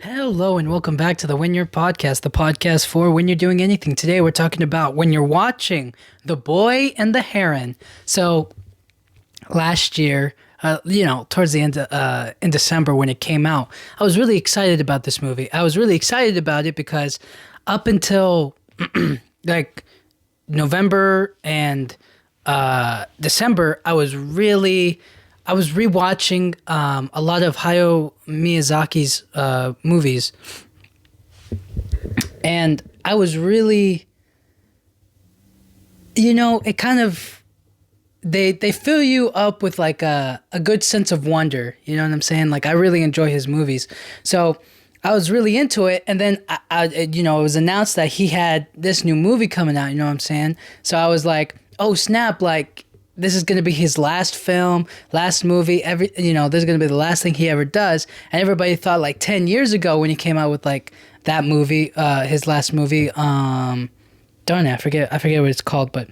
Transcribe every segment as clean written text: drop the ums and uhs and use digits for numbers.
Hello and welcome back to the When You're Podcast, the podcast for when you're doing anything. Today we're talking about when you're watching The Boy and the Heron. So last year, towards the end in December when it came out, I was really excited about this movie. I was really excited about it because up until like November and December, I was rewatching a lot of Hayao Miyazaki's movies, and I was really, it kind of they fill you up with like a good sense of wonder. You know what I'm saying? Like I really enjoy his movies, so I was really into it. And then it was announced that he had this new movie coming out. You know what I'm saying? So I was like, oh snap! Like, this is going to be his last film, last movie, this is going to be the last thing he ever does. And everybody thought like 10 years ago when he came out with like that movie, his last movie, darn it, I forget what it's called, but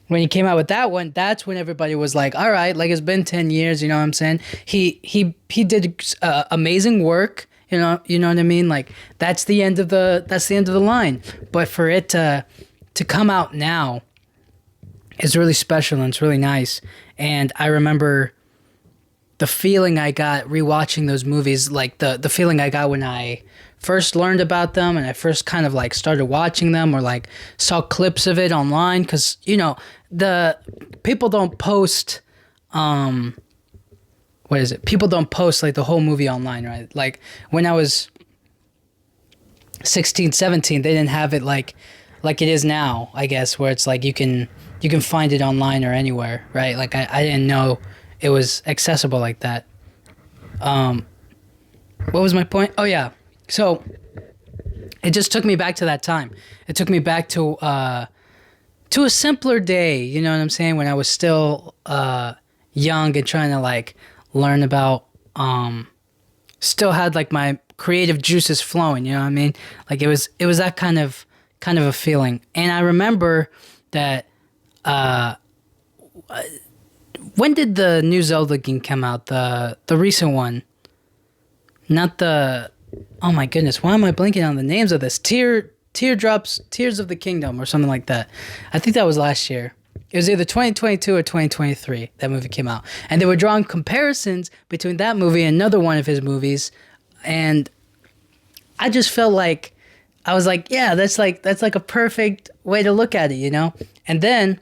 when he came out with that one, that's when everybody was like, all right, like it's been 10 years, you know what I'm saying? He did amazing work, you know what I mean? Like that's the end of the line. But for it to come out now, it's really special and it's really nice. And I remember the feeling I got rewatching those movies, like the feeling I got when I first learned about them and I first kind of like started watching them or like saw clips of it online. Because, the people don't post, people don't post like the whole movie online, right? Like when I was 16, 17, they didn't have it like it is now, I guess, where it's like you can find it online or anywhere, right? Like I didn't know it was accessible like that. What was my point? Oh yeah. So it just took me back to that time. It took me back to a simpler day, you know what I'm saying? When I was still young and trying to like learn about, still had like my creative juices flowing, you know what I mean? Like it was that kind of a feeling. And I remember that when did the new Zelda game come out? The recent one. Not the... Oh my goodness, why am I blanking on the names of this? Teardrops, Tears of the Kingdom or something like that. I think that was last year. It was either 2022 or 2023 that movie came out. And they were drawing comparisons between that movie and another one of his movies. And I just felt like... I was like, yeah, that's like a perfect way to look at it, And then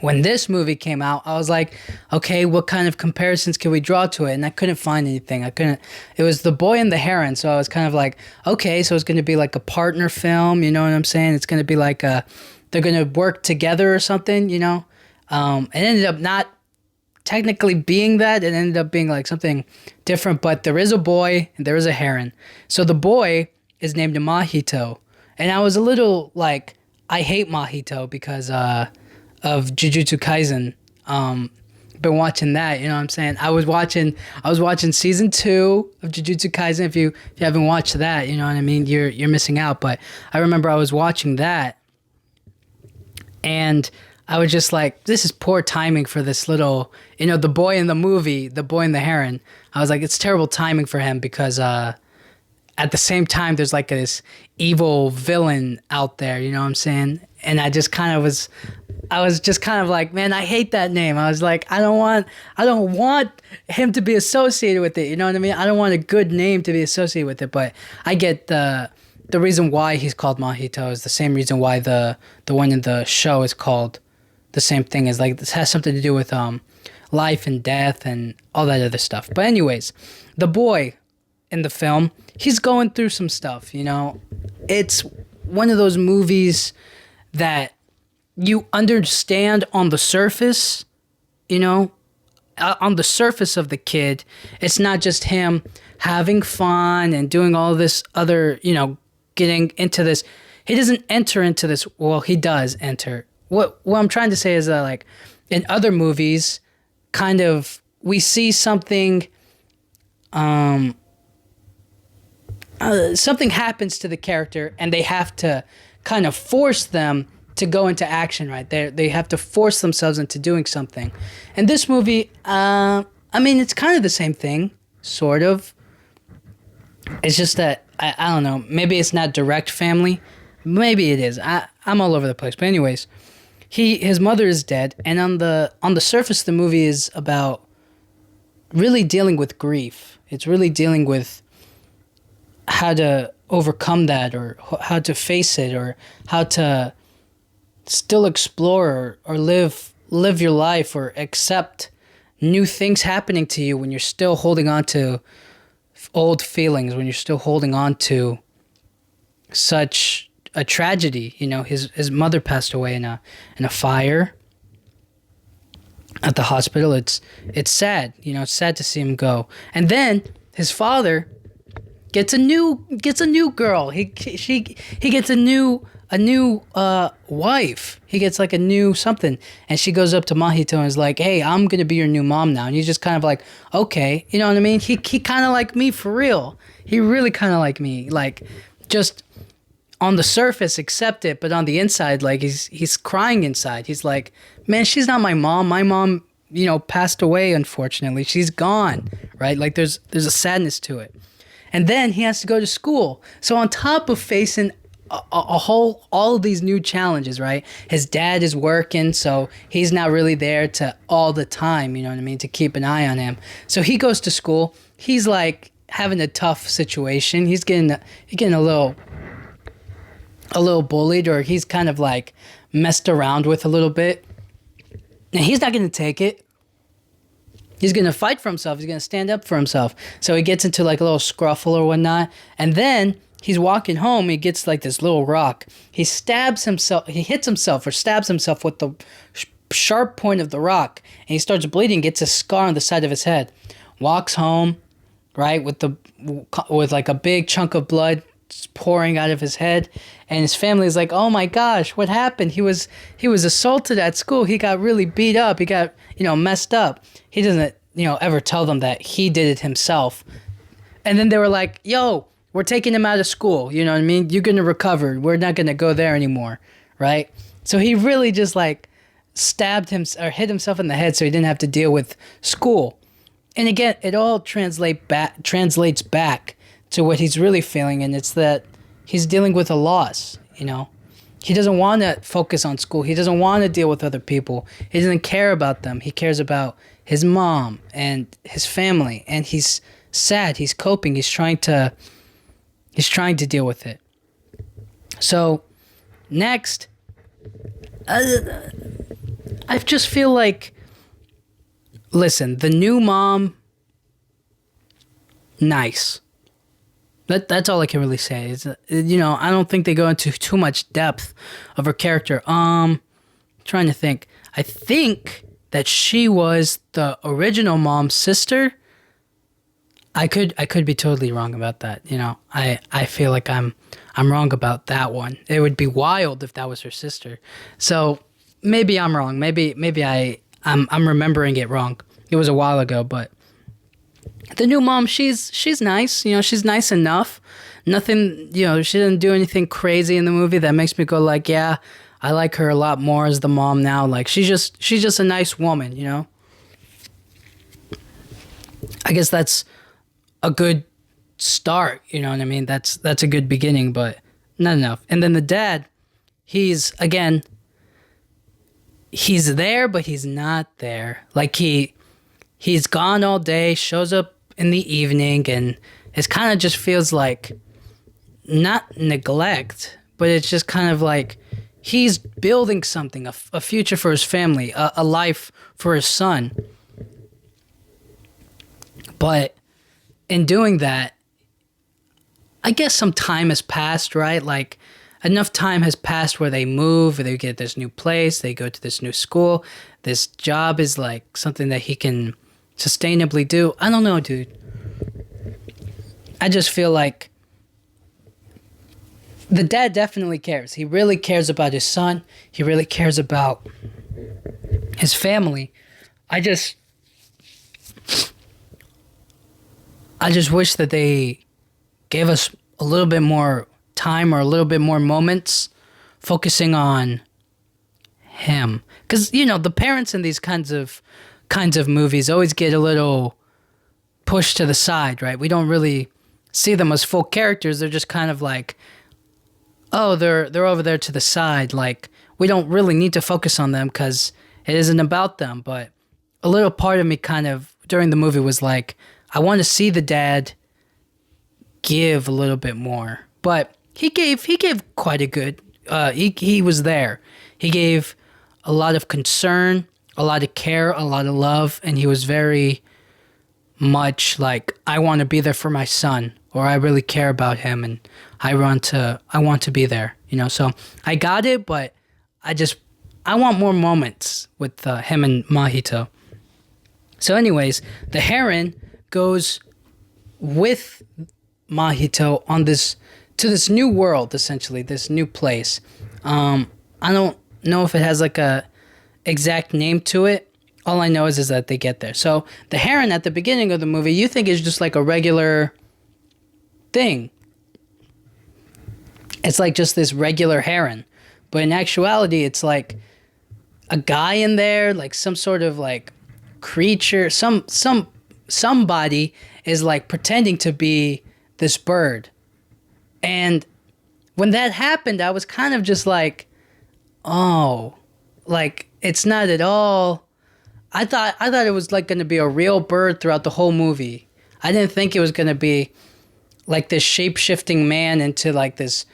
when this movie came out, I was like, okay, what kind of comparisons can we draw to it? And I couldn't find anything. It was The Boy and the Heron. So I was kind of like, okay, so it's going to be like a partner film. You know what I'm saying? It's going to be like they're going to work together or something, It ended up not technically being that. It ended up being like something different, but there is a boy and there is a heron. So the boy is named Mahito. And I was a little like, I hate Mahito because of Jujutsu Kaisen. Been watching that, you know what I'm saying? I was watching season 2 of Jujutsu Kaisen. If you haven't watched that, you know what I mean? You're missing out. But I remember I was watching that and I was just like, this is poor timing for this little, the boy in the movie, The Boy and the Heron. I was like, it's terrible timing for him because at the same time, there's like this evil villain out there, you know what I'm saying? And I was just kind of like, man, I hate that name. I was like, I don't want him to be associated with it. You know what I mean? I don't want a good name to be associated with it, but I get the reason why he's called Mahito is the same reason why the one in the show is called the same thing. Is like this has something to do with life and death and all that other stuff. But anyways, the boy in the film, he's going through some stuff, It's one of those movies that you understand on the surface, on the surface of the kid. It's not just him having fun and doing all this other, getting into this. He doesn't enter into this. Well, he does enter. What I'm trying to say is that, like, in other movies, kind of, we see something, something happens to the character, and they have to kind of force them to go into action, right? They have to force themselves into doing something. And this movie, it's kind of the same thing, sort of. It's just that I don't know. Maybe it's not direct family. Maybe it is. I'm all over the place. But anyways, his mother is dead, and on the surface, the movie is about really dealing with grief. It's really dealing with how to overcome that, or how to face it, or how to still explore, or live your life, or accept new things happening to you when you're still holding on to old feelings, when you're still holding on to such a tragedy. You know, his mother passed away in a fire at the hospital. It's sad. You know, it's sad to see him go. And then his father gets a new girl. He gets a new wife. He gets like a new something, and she goes up to Mahito and is like, "Hey, I'm gonna be your new mom now." And he's just kind of like, "Okay," you know what I mean? He kind of like me for real. He really kind of like me, like just on the surface accept it, but on the inside, like he's crying inside. He's like, "Man, she's not my mom. My mom, you know, passed away. Unfortunately, she's gone." Right? Like there's a sadness to it. And then he has to go to school. So on top of facing all of these new challenges, right? His dad is working, so he's not really there to all the time, you know what I mean, to keep an eye on him. So he goes to school. He's like having a tough situation. He's getting a little bullied, or he's kind of like messed around with a little bit. And he's not going to take it. He's going to fight for himself. He's going to stand up for himself. So he gets into like a little scruffle or whatnot. And then he's walking home. He gets like this little rock. He stabs himself. He hits himself or stabs himself with the sharp point of the rock. And he starts bleeding, gets a scar on the side of his head. Walks home, right, with like a big chunk of blood pouring out of his head. And his family is like, "Oh my gosh, what happened? He was assaulted at school. He got really beat up. He got, you know, messed up." He doesn't, you know, ever tell them that he did it himself. And then they were like, "Yo, we're taking him out of school. You know what I mean? You're going to recover. We're not going to go there anymore." Right? So he really just like stabbed him or hit himself in the head so he didn't have to deal with school. And again, it all translates back to what he's really feeling, and it's that he's dealing with a loss, you know. He doesn't want to focus on school. He doesn't want to deal with other people. He doesn't care about them. He cares about his mom and his family, and he's sad. He's coping. He's trying to deal with it. So next, I just feel like, listen, the new mom, nice. That's all I can really say. Is, you know, I don't think they go into too much depth of her character. Trying to think. I think that she was the original mom's sister. I could be totally wrong about that. You know, I feel like I'm wrong about that one. It would be wild if that was her sister. So maybe I'm wrong. Maybe I'm remembering it wrong. It was a while ago, but the new mom, she's nice. You know, she's nice enough. Nothing, you know, she didn't do anything crazy in the movie that makes me go like, yeah, I like her a lot more as the mom now. Like she's just a nice woman, you know. I guess that's a good start, you know what I mean? That's a good beginning, but not enough. And then the dad, he's there, but he's not there. Like he's gone all day, shows up in the evening, and it kind of just feels like not neglect, but it's just kind of like he's building something, a future for his family, a life for his son. But in doing that, I guess some time has passed, right? Like enough time has passed where they move, they get this new place, they go to this new school. This job is like something that he can sustainably do. I don't know, dude. I just feel like the dad definitely cares. He really cares about his son. He really cares about his family. I just wish that they gave us a little bit more time or a little bit more moments focusing on him. Because, you know, the parents in these kinds of movies always get a little pushed to the side, right? We don't really see them as full characters. They're just kind of like, oh, they're over there to the side. Like, we don't really need to focus on them because it isn't about them. But a little part of me kind of during the movie was like, I want to see the dad give a little bit more. But he gave quite a good. He was there. He gave a lot of concern, a lot of care, a lot of love, and he was very much like, I want to be there for my son, or I really care about him, and I want to be there. So I got it, but I want more moments with him and Mahito. So anyways, the Heron goes with Mahito on to this new world, essentially, this new place. I don't know if it has like a exact name to it. All I know is that they get there. So the Heron at the beginning of the movie, you think is just like a regular thing. It's like just this regular heron. But in actuality, it's like a guy in there, like some sort of like creature, somebody is like pretending to be this bird. And when that happened, I was kind of just like, oh, like it's not at all. I thought it was like going to be a real bird throughout the whole movie. I didn't think it was going to be like this shape-shifting man into like this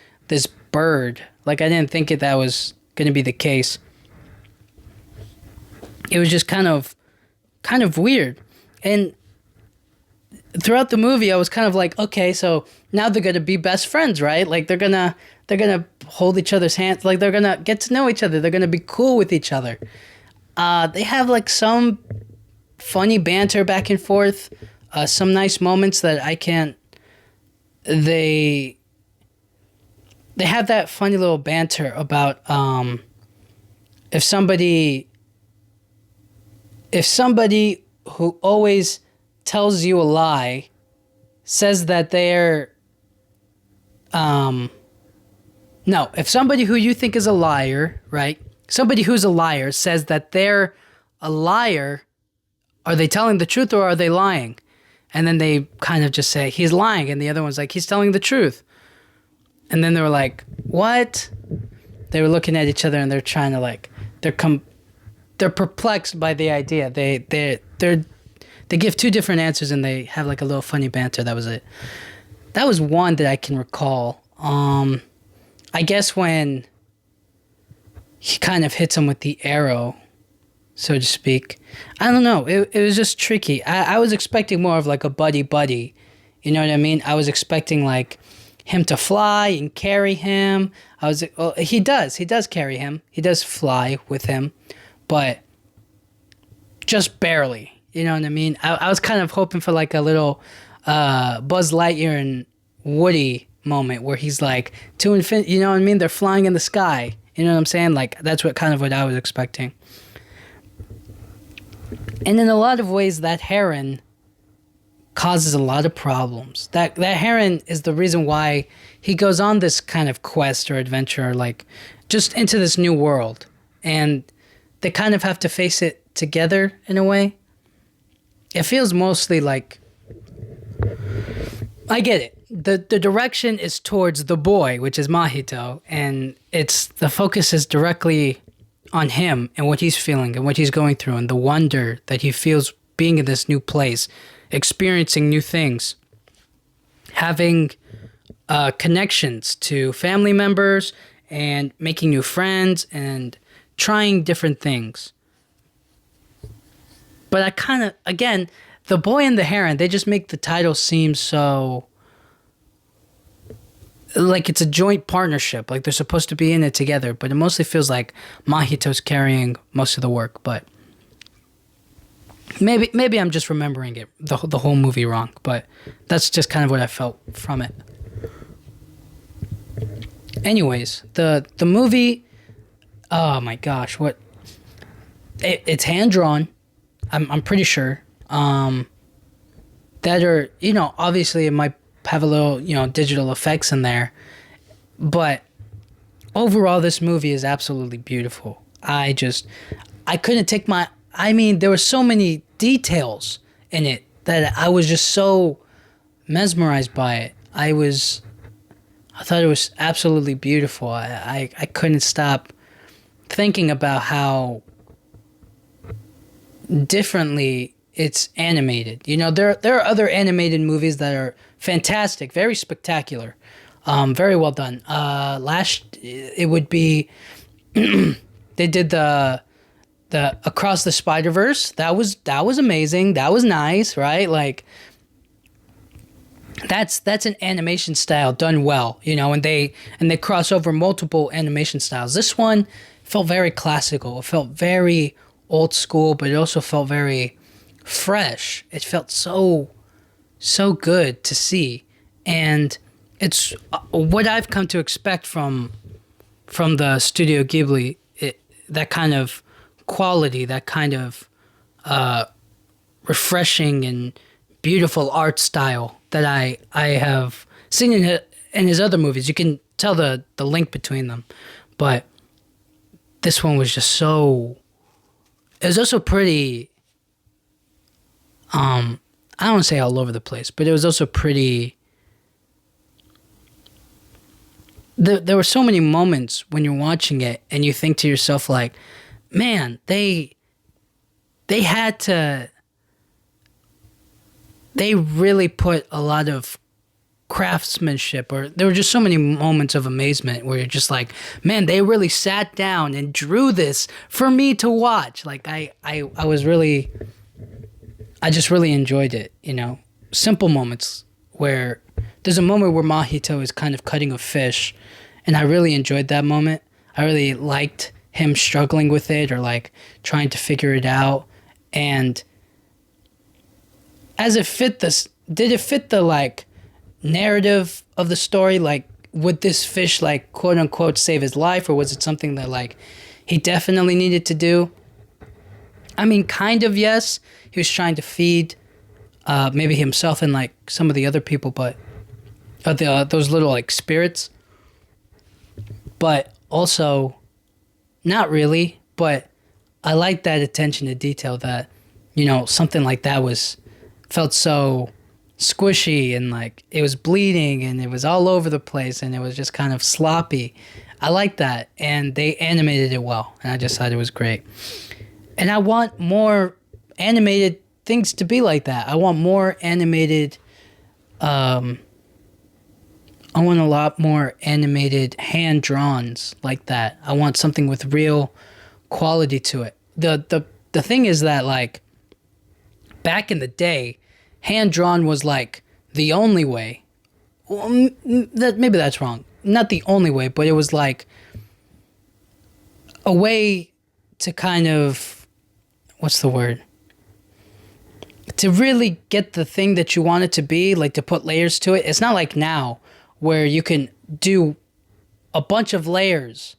bird. Like I didn't think that was going to be the case. It was just kind of weird. And throughout the movie, I was kind of like, okay, so now they're going to be best friends, right? Like they're going to hold each other's hands, like they're going to get to know each other. They're going to be cool with each other. They have like some funny banter back and forth, some nice moments that I can't. They have that funny little banter about if somebody who always tells you a lie says that they're no, if somebody who you think is a liar, right? Somebody who's a liar says that they're a liar, are they telling the truth or are they lying? And then they kind of just say, he's lying. And the other one's like, he's telling the truth. And then they were like, what? They were looking at each other and they're trying to like, they're perplexed by the idea. They give two different answers and they have like a little funny banter. That was it. That was one that I can recall. I guess when he kind of hits him with the arrow, so to speak. I don't know. It was just tricky. I was expecting more of like a buddy. You know what I mean? I was expecting like him to fly and carry him. He does carry him. He does fly with him, but just barely. You know what I mean? I was kind of hoping for like a little Buzz Lightyear and Woody moment where he's like to infinity. You know what I mean? They're flying in the sky. You know what I'm saying? Like that's what I was expecting. And in a lot of ways, that heron causes a lot of problems. That heron is the reason why he goes on this kind of quest or adventure, like just into this new world. And they kind of have to face it together in a way. It feels mostly like, I get it. The direction is towards the boy, which is Mahito, and the focus is directly on him and what he's feeling and what he's going through and the wonder that he feels being in this new place, experiencing new things, having connections to family members and making new friends and trying different things. But I kind of, again, the boy and the heron, they just make the title seem so like it's a joint partnership, like they're supposed to be in it together, but it mostly feels like Mahito's carrying most of the work. But maybe I'm just remembering it the whole movie wrong, but that's just kind of what I felt from it. Anyways, the movie, oh my gosh, it's hand drawn. I'm pretty sure. That are, obviously it might have a little, digital effects in there. But overall, this movie is absolutely beautiful. I couldn't take there were so many details in it that I was just so mesmerized by it. I thought it was absolutely beautiful. I couldn't stop thinking about how differently it's animated. You know, there are other animated movies that are fantastic, very spectacular, very well done. Last it would be they did the Across the Spider-Verse. That was amazing. That was nice, right? Like that's an animation style done well, you know, and they cross over multiple animation styles. This one felt very classical. It felt very old school, but it also felt very fresh. It felt so good to see, and it's what I've come to expect from the Studio Ghibli. That kind of quality, that kind of refreshing and beautiful art style that I have seen in his other movies. You can tell the link between them, but this one was just so. It was also pretty. I don't want to say all over the place, but it was also pretty. There were so many moments when you're watching it and you think to yourself like, man, they had to. They really put a lot of craftsmanship, or there were just so many moments of amazement where you're just like, man, they really sat down and drew this for me to watch. Like I just really enjoyed it, you know. Simple moments where there's a moment where Mahito is kind of cutting a fish, and I really enjoyed that moment. I really liked him struggling with it, or like trying to figure it out. And as it fit this, did it fit the like narrative of the story? Like, would this fish like quote unquote save his life, or was it something that like he definitely needed to do? I mean, kind of, yes. He was trying to feed maybe himself and like some of the other people, but those little like spirits. But also, not really. But I like that attention to detail, that, you know, something like that felt so squishy, and like it was bleeding and it was all over the place and it was just kind of sloppy. I like that, and they animated it well, and I just thought it was great. And I want more animated things to be like that. I want more animated I want a lot more animated hand drawns like that. I want something with real quality to it. The thing is that like back in the day, hand drawn was like the only way. Well, maybe that's wrong. Not the only way, but it was like a way to kind of, what's the word? To really get the thing that you want it to be, like to put layers to it. It's not like now where you can do a bunch of layers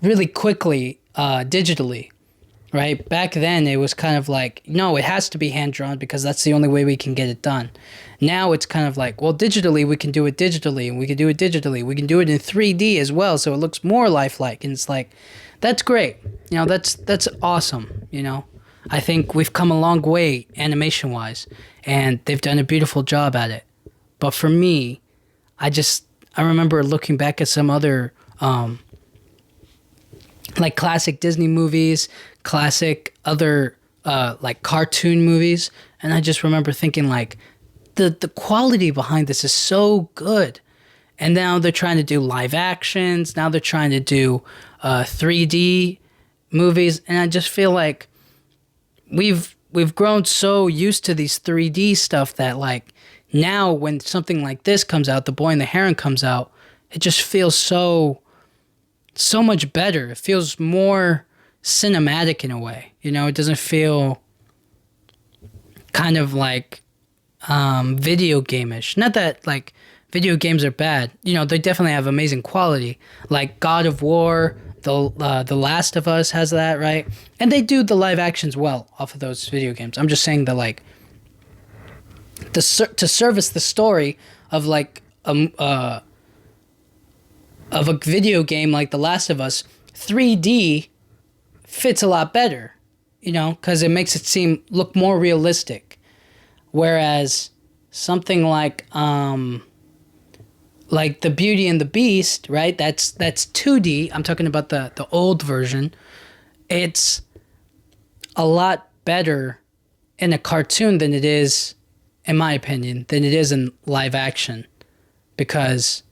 really quickly digitally, right? Back then it was kind of like, no, it has to be hand drawn because that's the only way we can get it done. Now it's kind of like, well, digitally we can do it digitally, and we can do it digitally. We can do it in 3D as well, so it looks more lifelike. And it's like, that's great. You know, that's awesome, you know? I think we've come a long way animation-wise, and they've done a beautiful job at it. But for me, I remember looking back at some other, like classic Disney movies, classic other, like cartoon movies, and I just remember thinking like, the quality behind this is so good. And now they're trying to do live actions. Now they're trying to do 3D movies, and I just feel like we've grown so used to these 3D stuff that like now when something like this comes out, The Boy and the Heron comes out, it just feels so much better. It feels more cinematic in a way. You know, it doesn't feel kind of like video game-ish. Not that like video games are bad. You know, they definitely have amazing quality. Like God of War, The Last of Us has that, right? And they do the live actions well off of those video games. I'm just saying that like to service the story of like of a video game like The Last of Us, 3D fits a lot better, you know, because it makes it look more realistic. Whereas something like the Beauty and the Beast, right? That's 2D. I'm talking about the old version. It's a lot better in a cartoon than it is, in my opinion, than it is in live action, because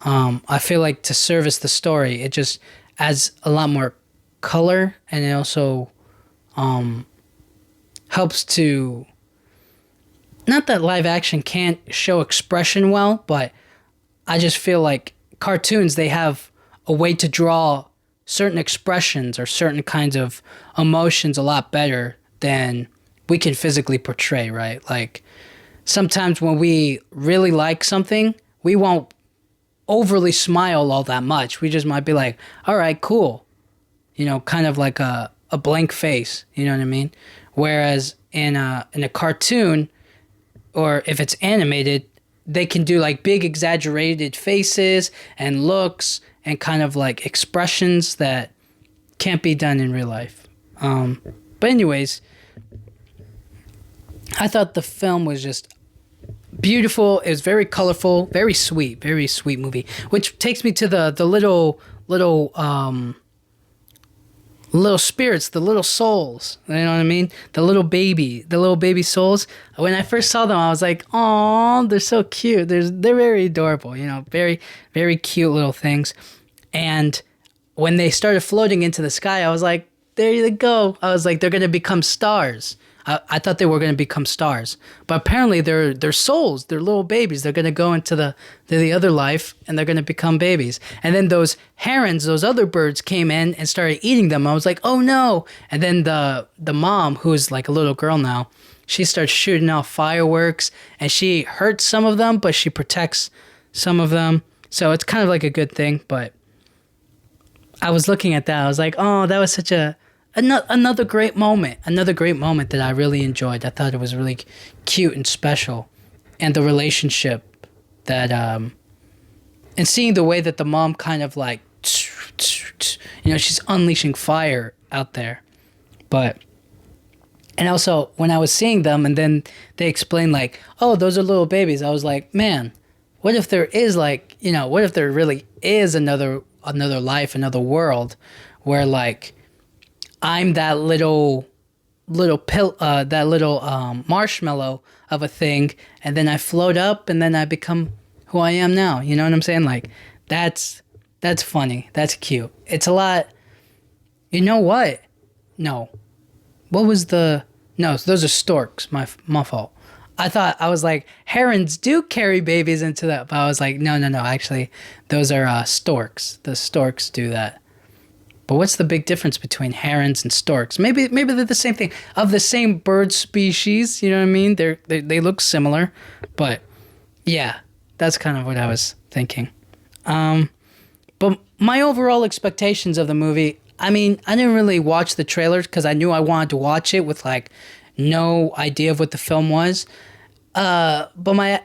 I feel like to service the story, it just adds a lot more color, and it also helps to, not that live action can't show expression well, but I just feel like cartoons, they have a way to draw certain expressions or certain kinds of emotions a lot better than we can physically portray, right? Like sometimes when we really like something, we won't overly smile all that much. We just might be like, all right, cool. Kind of like a blank face, you know what I mean? Whereas in a cartoon, or if it's animated, they can do like big exaggerated faces and looks and kind of like expressions that can't be done in real life. But anyways, I thought the film was just beautiful. It was very colorful, very sweet movie. Which takes me to the little spirits, the little souls. You know what I mean? The little baby souls. When I first saw them, I was like, "Oh, they're so cute. They're very adorable. Very, very cute little things." And when they started floating into the sky, I was like, "There you go." I was like, "They're gonna become stars." I thought they were going to become stars, but apparently they're souls. They're little babies. They're going to go into the other life, and they're going to become babies. And then those herons, those other birds, came in and started eating them. I was like, oh no! And then the mom, who's like a little girl now, she starts shooting off fireworks, and she hurts some of them, but she protects some of them. So it's kind of like a good thing. But I was looking at that. I was like, oh, that was such another great moment that I really enjoyed. I thought it was really cute and special, and the relationship that and seeing the way that the mom kind of like she's unleashing fire out there. But and also when I was seeing them and then they explained like, oh, those are little babies, I was like, man, what if there is like, what if there really is another life, another world where like I'm that little marshmallow of a thing, and then I float up, and then I become who I am now. You know what I'm saying? Like, that's funny. That's cute. It's a lot. You know what? No. What was the? No, those are storks. My fault. I was like, herons do carry babies into that, but I was like, no. Actually, those are storks. The storks do that. But what's the big difference between herons and storks? Maybe they're the same thing, of the same bird species. You know what I mean? They look similar, but yeah, that's kind of what I was thinking. But my overall expectations of the movie, I mean, I didn't really watch the trailers because I knew I wanted to watch it with like no idea of what the film was. But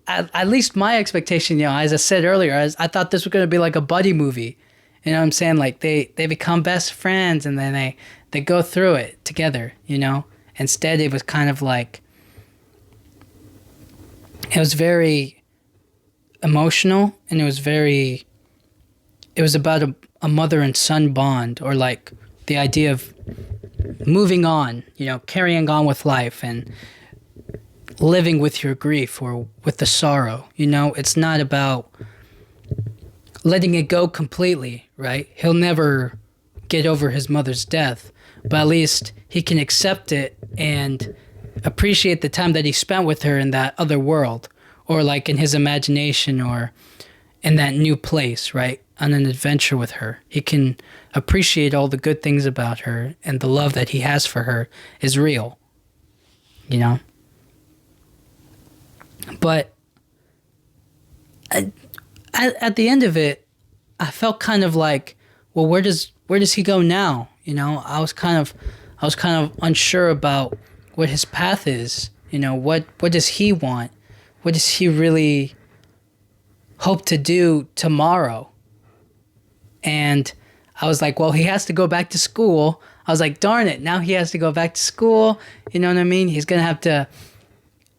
at least my expectation, as I said earlier, I thought this was going to be like a buddy movie. You know what I'm saying? Like they become best friends and then they go through it together, Instead, it was kind of like, it was very emotional, and it was about a mother and son bond, or like the idea of moving on, carrying on with life and living with your grief or with the sorrow. It's not about letting it go completely, right? He'll never get over his mother's death, but at least he can accept it and appreciate the time that he spent with her in that other world, or like in his imagination, or in that new place, right? On an adventure with her. He can appreciate all the good things about her, and the love that he has for her is real, But at the end of it, I felt kind of like, well, where does he go now? I was kind of unsure about what his path is. What does he want? What does he really hope to do tomorrow? And I was like, well, he has to go back to school. I was like, darn it, now he has to go back to school. You know what I mean? He's gonna have to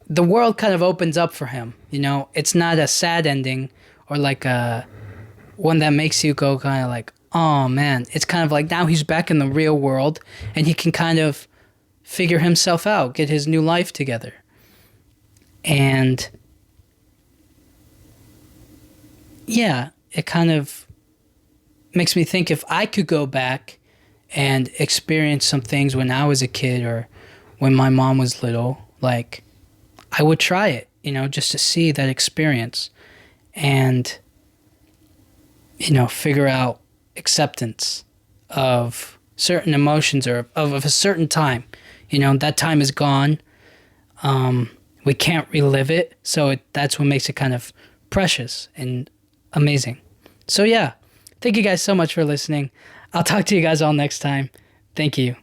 the world kind of opens up for him. It's not a sad ending or like a one that makes you go kind of like, oh man. It's kind of like now he's back in the real world and he can kind of figure himself out, get his new life together. And yeah, it kind of makes me think if I could go back and experience some things when I was a kid or when my mom was little, like I would try it, just to see that experience and, figure out acceptance of certain emotions or of a certain time. That time is gone. We can't relive it. So that's what makes it kind of precious and amazing. So yeah, thank you guys so much for listening. I'll talk to you guys all next time. Thank you.